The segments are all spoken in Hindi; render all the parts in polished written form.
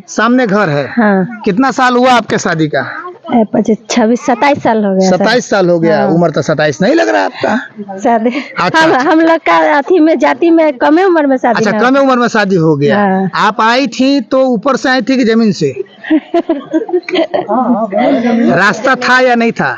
सामने घर है। हाँ। कितना साल हुआ आपके शादी का? 26-27 साल हो गया। 27 साल हो गया। हाँ। उम्र तो 27 नहीं लग रहा है आपका। शादी अच्छा, हम लोग का अथी में जाति में कम उम्र में शादी। अच्छा, कम उम्र में शादी हो गया। हाँ। आप आई थी तो ऊपर से आई थी कि जमीन से? रास्ता था या नहीं था?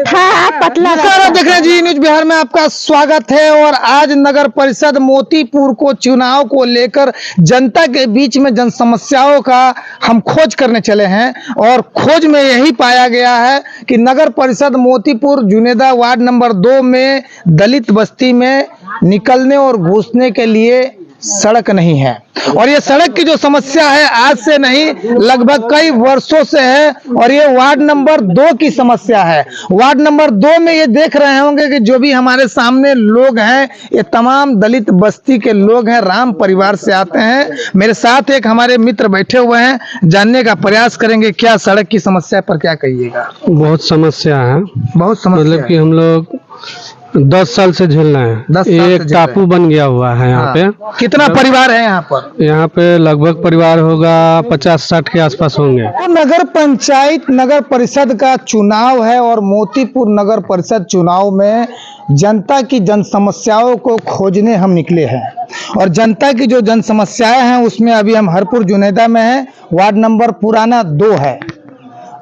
था पतला। देख रहे हैं जी न्यूज बिहार में आपका स्वागत है। और आज नगर परिषद मोतीपुर को चुनाव को लेकर जनता के बीच में जन समस्याओं का हम खोज करने चले हैं। और खोज में यही पाया गया है कि नगर परिषद मोतीपुर जुनेदा वार्ड नंबर 2 में दलित बस्ती में निकलने और घुसने के लिए सड़क नहीं है। और ये सड़क की जो समस्या है आज से नहीं लगभग कई वर्षों से है। और ये वार्ड नंबर 2 की समस्या है। वार्ड नंबर 2 में ये देख रहे होंगे कि जो भी हमारे सामने लोग हैं ये तमाम दलित बस्ती के लोग हैं, राम परिवार से आते हैं। मेरे साथ एक हमारे मित्र बैठे हुए हैं, जानने का प्रयास करेंगे क्या सड़क की समस्या पर क्या कहिएगा। बहुत समस्या है, बहुत समस्या मतलब कि हम लोग 10 साल से झेल रहे हैं। 10 साल से एक झेल टापू बन गया हुआ है यहाँ पे। कितना परिवार है यहाँ पर? यहाँ पे लगभग परिवार होगा 50-60 के आसपास होंगे। नगर पंचायत नगर परिषद का चुनाव है और मोतीपुर नगर परिषद चुनाव में जनता की जन समस्याओं को खोजने हम निकले हैं। और जनता की जो जन समस्याएं हैं उसमें अभी हम हरपुर जुनेदा में हैं। वार्ड नंबर पुराना 2 है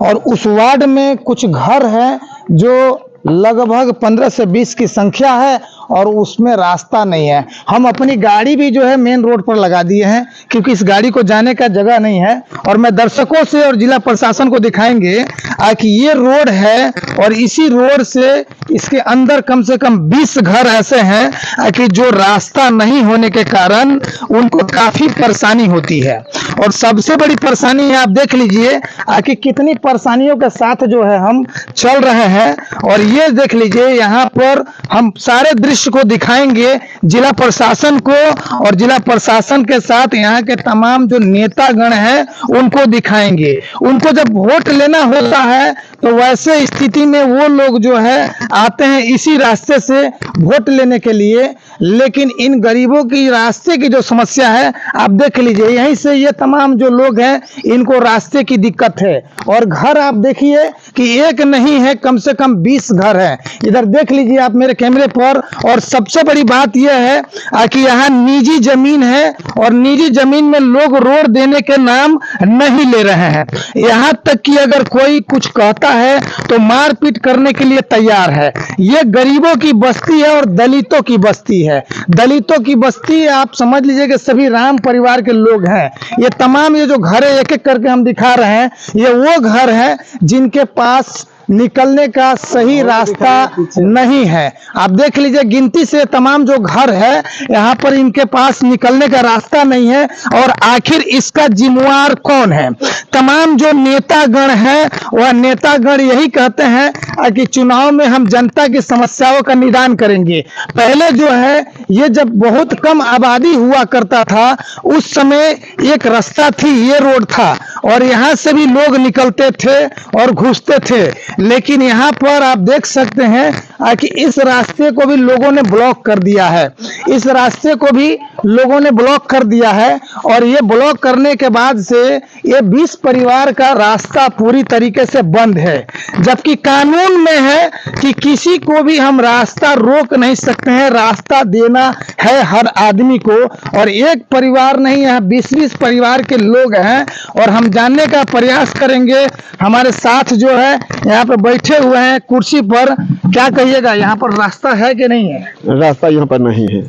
और उस वार्ड में कुछ घर हैं जो लगभग 15 से 20 की संख्या है और उसमें रास्ता नहीं है। हम अपनी गाड़ी भी जो है मेन रोड पर लगा दिए हैं क्योंकि इस गाड़ी को जाने का जगह नहीं है। और मैं दर्शकों से और जिला प्रशासन को दिखाएंगे कि ये रोड है और इसी रोड से इसके अंदर कम से कम 20 घर ऐसे हैं कि जो रास्ता नहीं होने के कारण उनको काफी परेशानी होती है। और सबसे बड़ी परेशानी है, आप देख लीजिए कि कितनी परेशानियों के साथ जो है हम चल रहे हैं। और ये देख लीजिए यहाँ पर हम सारे दृश्य को दिखाएंगे जिला प्रशासन को और जिला प्रशासन के साथ यहाँ के तमाम जो नेतागण हैं उनको दिखाएंगे। उनको जब वोट लेना होता है तो वैसे स्थिति में वो लोग जो है आते हैं इसी रास्ते से वोट लेने के लिए। लेकिन इन गरीबों की रास्ते की जो समस्या है आप देख लीजिए, यहीं से ये तमाम जो लोग हैं इनको रास्ते की दिक्कत है। और घर आप देखिए कि एक नहीं है, कम से कम 20 घर हैं। इधर देख लीजिए आप मेरे कैमरे पर। और सबसे बड़ी बात यह है कि यहाँ निजी जमीन है और निजी जमीन में लोग रोड देने के नाम नहीं ले रहे हैं। यहाँ तक कि अगर कोई कुछ कहता है तो मारपीट करने के लिए तैयार है। ये गरीबों की बस्ती है और दलितों की बस्ती है। दलितों की बस्ती आप समझ लीजिए कि सभी राम परिवार के लोग हैं। ये तमाम ये जो घर है एक एक करके हम दिखा रहे हैं, ये वो घर है जिनके पास निकलने का सही रास्ता नहीं है। आप देख लीजिए गिनती से तमाम जो घर है यहाँ पर इनके पास निकलने का रास्ता नहीं है। और आखिर इसका जिम्मेवार कौन है? तमाम जो नेतागण हैं वह नेतागण यही कहते हैं कि चुनाव में हम जनता की समस्याओं का निदान करेंगे। पहले जो है ये जब बहुत कम आबादी हुआ करता था उस समय एक रास्ता थी, ये रोड था और यहाँ से भी लोग निकलते थे और घुसते थे। लेकिन यहाँ पर आप देख सकते हैं कि इस रास्ते को भी लोगों ने ब्लॉक कर दिया है। इस रास्ते को भी लोगों ने ब्लॉक कर दिया है। और ये ब्लॉक करने के बाद से ये 20 परिवार का रास्ता पूरी तरीके से बंद है। जबकि कानून में है कि किसी को भी हम रास्ता रोक नहीं सकते हैं, रास्ता देना है हर आदमी को। और एक परिवार नहीं, यहाँ 20-20 परिवार के लोग हैं। और हम जानने का प्रयास करेंगे, हमारे साथ जो है यहाँ पे बैठे हुए हैं कुर्सी पर। क्या कहिएगा, यहाँ पर रास्ता है कि नहीं है? रास्ता यहाँ पर नहीं है।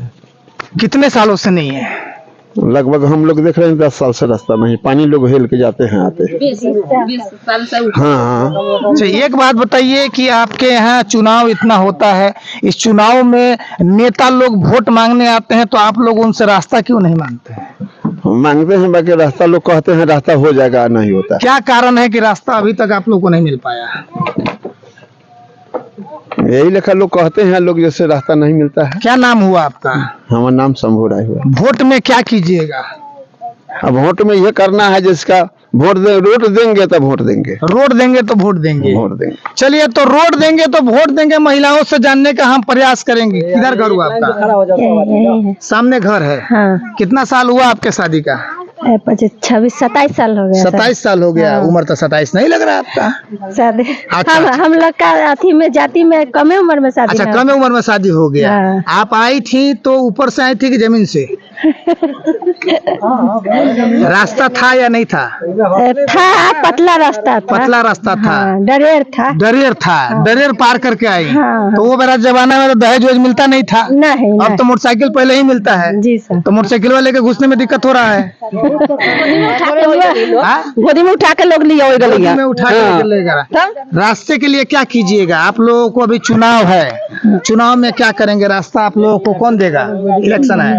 कितने सालों से नहीं है? लगभग हम लोग देख रहे हैं 10 साल से रास्ता नहीं। पानी लोग हेल के जाते हैं आते। 20 साल से। हाँ। अच्छा, एक बात बताइए कि आपके यहाँ चुनाव इतना होता है, इस चुनाव में नेता लोग वोट मांगने आते हैं तो आप लोग उनसे रास्ता क्यों नहीं मांगते हैं? मांगते हैं, बाकी रास्ता लोग कहते हैं रास्ता हो जाएगा, नहीं होता। क्या कारण है कि रास्ता अभी तक आप लोग को नहीं मिल पाया? यही लेखा लोग कहते हैं, लोग जैसे रास्ता नहीं मिलता है। क्या नाम हुआ आपका? हमारा नाम शंभू राय हुआ। वोट में क्या कीजिएगा? अब वोट में यह करना है जिसका वोट रोड देंगे तब वोट देंगे। रोड देंगे तो वोट देंगे। वोट देंगे। चलिए, तो रोड देंगे तो वोट देंगे, महिलाओं से जानने का हम प्रयास करेंगे। किधर घर हुआ आपका? यही है। सामने घर है। हाँ। कितना साल हुआ आपके शादी का? 25 26 27 साल हो गया 27 साल हो गया। हाँ। उम्र तो 27 नहीं लग रहा आपका। शादी अच्छा, हम लोग का अथी में जाति में कमे उम्र में शादी अच्छा, है। कम उम्र में शादी हो गया। हाँ। आप आई थी तो ऊपर से आई थी कि जमीन से? रास्ता था या नहीं था? था, पतला रास्ता था। पतला रास्ता था। हाँ, डरेर था। डरेर था। डरेर पार करके आई। हाँ। तो वो मेरा जमाना में तो दहेज वहेज मिलता नहीं था। नहीं अब तो मोटरसाइकिल पहले ही मिलता है। जी सर। तो मोटरसाइकिल वाले के घुसने में दिक्कत हो रहा है। हाँ? गोदी में उठा के लोग लिया गोदी में उठा के लेकर ले जा रहा। रास्ते के लिए क्या कीजिएगा? आप लोगों को अभी चुनाव है, चुनाव में क्या करेंगे? रास्ता आप लोगों को कौन देगा? इलेक्शन है।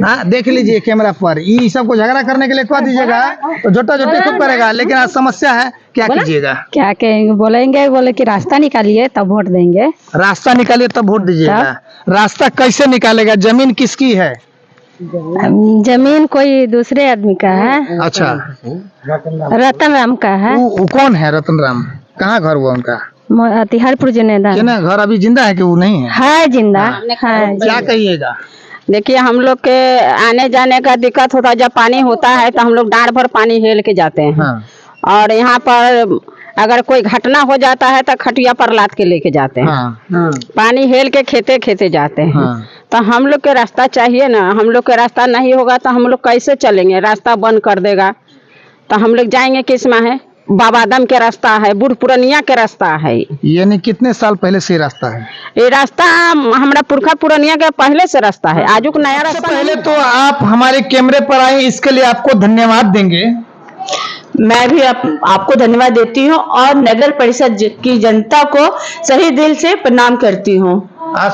हाँ, देख लीजिए कैमरा पर। ये सबको झगड़ा करने के लिए कह दीजिएगा तो झोटा झोटी खूब करेगा, लेकिन आज समस्या है, क्या कीजिएगा? क्या कहेंगे? बोले कि रास्ता निकालिए तब वोट देंगे। रास्ता निकालिए तब वोट दीजिएगा। रास्ता कैसे निकालेगा? जमीन किसकी है? जमीन कोई दूसरे आदमी का है। अच्छा, रतन राम का है। वो कौन है रतन राम? कहाँ घर हुआ उनका? तिहारपुर जनेदा क्या घर अभी जिंदा है कि वो नहीं है? है जिंदा है। क्या कहिएगा? देखिए, हम लोग के आने जाने का दिक्कत होता है। जब पानी होता है तो हम लोग डांड भर पानी हेल के जाते हैं। हाँ। और यहाँ पर अगर कोई घटना हो जाता है तो खटिया पर लाद के लेके जाते हैं। हाँ। पानी हेल के खेते खेते जाते हैं। हाँ। तो हम लोग के रास्ता चाहिए ना। हम लोग के रास्ता नहीं होगा तो हम लोग कैसे चलेंगे? रास्ता बंद कर देगा तो हम लोग जाएंगे किस में? है बाबा आदम के रास्ता है, बूढ़ पुरनिया के रास्ता है। यानी कितने साल पहले से रास्ता है? ये रास्ता हमारा पुरखा पुरनिया के पहले से रास्ता है। आज को नया रास्ता पहले तो आप हमारे कैमरे पर आए, इसके लिए आपको धन्यवाद देंगे। मैं भी आपको धन्यवाद देती हूँ और नगर परिषद की जनता को सही दिल से प्रणाम करती हूँ।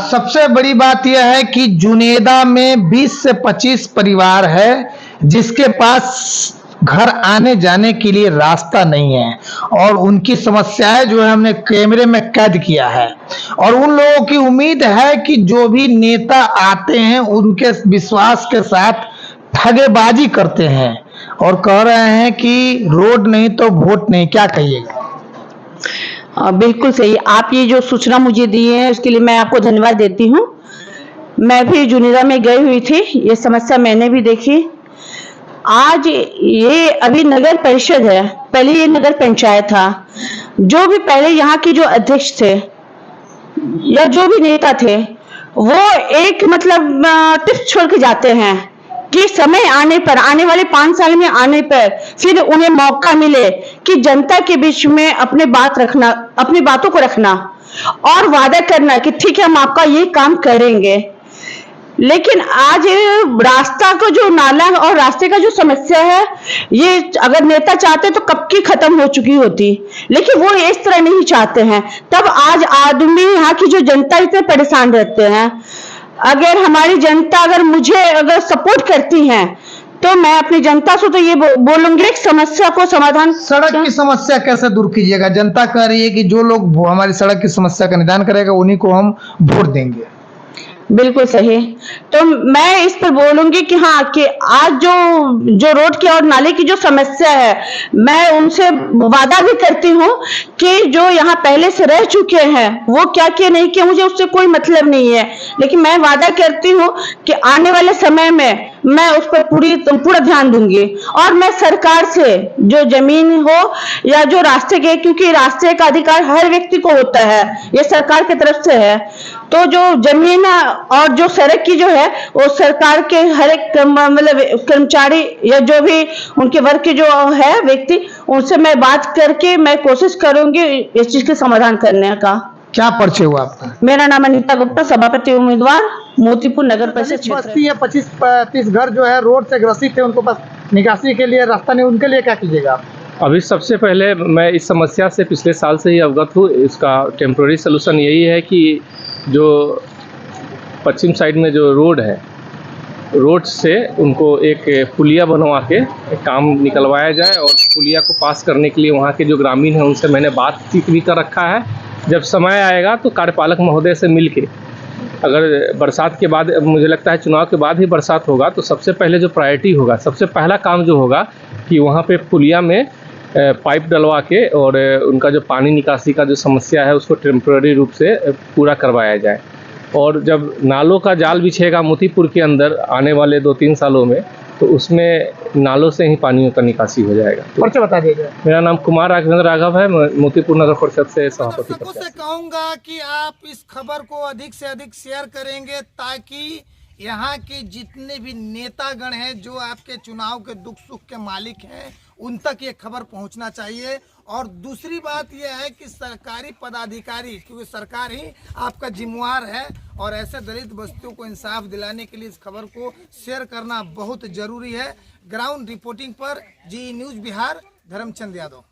सबसे बड़ी बात यह है कि जुनेदा में 20 से 25 परिवार है जिसके पास घर आने जाने के लिए रास्ता नहीं है, और उनकी समस्याएं जो है हमने कैमरे में कैद किया है। और उन लोगों की उम्मीद है कि जो भी नेता आते हैं उनके विश्वास के साथ ठगेबाजी करते हैं और कह रहे हैं कि रोड नहीं तो वोट नहीं। क्या कहिएगा? बिल्कुल सही। आप ये जो सूचना मुझे दी है उसके लिए मैं आपको धन्यवाद देती हूँ। मैं भी जुनेदा में गई हुई थी, ये समस्या मैंने भी देखी। आज ये अभी नगर परिषद है, पहले ये नगर पंचायत था। जो भी पहले यहाँ के जो अध्यक्ष थे या जो भी नेता थे वो एक मतलब टिप्स छोड़ के जाते हैं कि समय आने पर, आने वाले 5 साल में आने पर फिर उन्हें मौका मिले कि जनता के बीच में अपने बात रखना, अपनी बातों को रखना और वादा करना कि ठीक है हम आपका ये काम करेंगे। लेकिन आज रास्ता का जो नाला और रास्ते का जो समस्या है, ये अगर नेता चाहते तो कब की खत्म हो चुकी होती, लेकिन वो इस तरह नहीं चाहते हैं। तब आज आदमी, यहाँ की जो जनता इतने परेशान रहते हैं। अगर हमारी जनता अगर मुझे अगर सपोर्ट करती है तो मैं अपनी जनता से तो ये बोलूंगी एक समस्या को समाधान। सड़क की समस्या कैसे दूर कीजिएगा? जनता कह रही है कि जो लोग हमारी सड़क की समस्या का निदान करेगा उन्हीं को हम वोट देंगे। बिल्कुल सही। तो मैं इस पर बोलूंगी कि हाँ, कि आज जो रोड की और नाले की जो समस्या है, मैं उनसे वादा भी करती हूँ कि जो यहाँ पहले से रह चुके हैं वो क्या किए नहीं किए मुझे उससे कोई मतलब नहीं है, लेकिन मैं वादा करती हूँ कि आने वाले समय में मैं उस पर पूरा ध्यान दूंगी। और मैं सरकार से जो जमीन हो या जो रास्ते के, क्योंकि रास्ते का अधिकार हर व्यक्ति को होता है, ये सरकार की तरफ से है, तो जो जमीन और जो सड़क की जो है वो सरकार के हर एक मतलब कर्मचारी या जो भी उनके वर्ग के जो है व्यक्ति, उनसे मैं बात करके मैं कोशिश करूंगी इस चीज के समाधान करने का। क्या परिचय हुआ आपका? मेरा नाम अनीता गुप्ता, सभापति उम्मीदवार मोतीपुर नगर परिषद क्षेत्र। बस्ती है 25-30 घर जो है रोड से ग्रसित है, उनको पास निकासी के लिए रास्ता नहीं, उनके लिए क्या कीजिएगा आप? अभी सबसे पहले मैं इस समस्या से पिछले साल से ही अवगत हूँ। इसका टेम्प्रोरी सलूशन यही है कि जो पश्चिम साइड में जो रोड है, रोड से उनको एक पुलिया बनवा के काम निकलवाया जाए, और पुलिया को पास करने के लिए वहाँ के जो ग्रामीण हैं उनसे मैंने बातचीत भी कर रखा है। जब समय आएगा तो कार्यपालक महोदय से मिल के, अगर बरसात के बाद, मुझे लगता है चुनाव के बाद ही बरसात होगा, तो सबसे पहले जो प्रायोरिटी होगा, सबसे पहला काम जो होगा कि वहाँ पे पुलिया में पाइप डलवा के और उनका जो पानी निकासी का जो समस्या है उसको टेम्प्रेरी रूप से पूरा करवाया जाए। और जब नालों का जाल बिछेगा मोतीपुर के अंदर आने वाले 2-3 सालों में, तो उसमें नालों से ही पानियों का निकासी हो जाएगा। तो परिचय बता दीजिए। मेरा नाम कुमार राघवेंद्र राघव है, मैं मोतीपुर नगर परिषद से सभापति दर्शकों से कहूंगा कि आप इस खबर को अधिक से अधिक शेयर करेंगे ताकि यहाँ के जितने भी नेतागण हैं जो आपके चुनाव के दुख सुख के मालिक हैं उन तक ये खबर पहुंचना चाहिए। और दूसरी बात यह है कि सरकारी पदाधिकारी, क्योंकि सरकार ही आपका जिम्मेवार है और ऐसे दलित बस्तियों को इंसाफ दिलाने के लिए इस खबर को शेयर करना बहुत जरूरी है। ग्राउंड रिपोर्टिंग पर जी न्यूज़ बिहार, धर्मचंद यादव।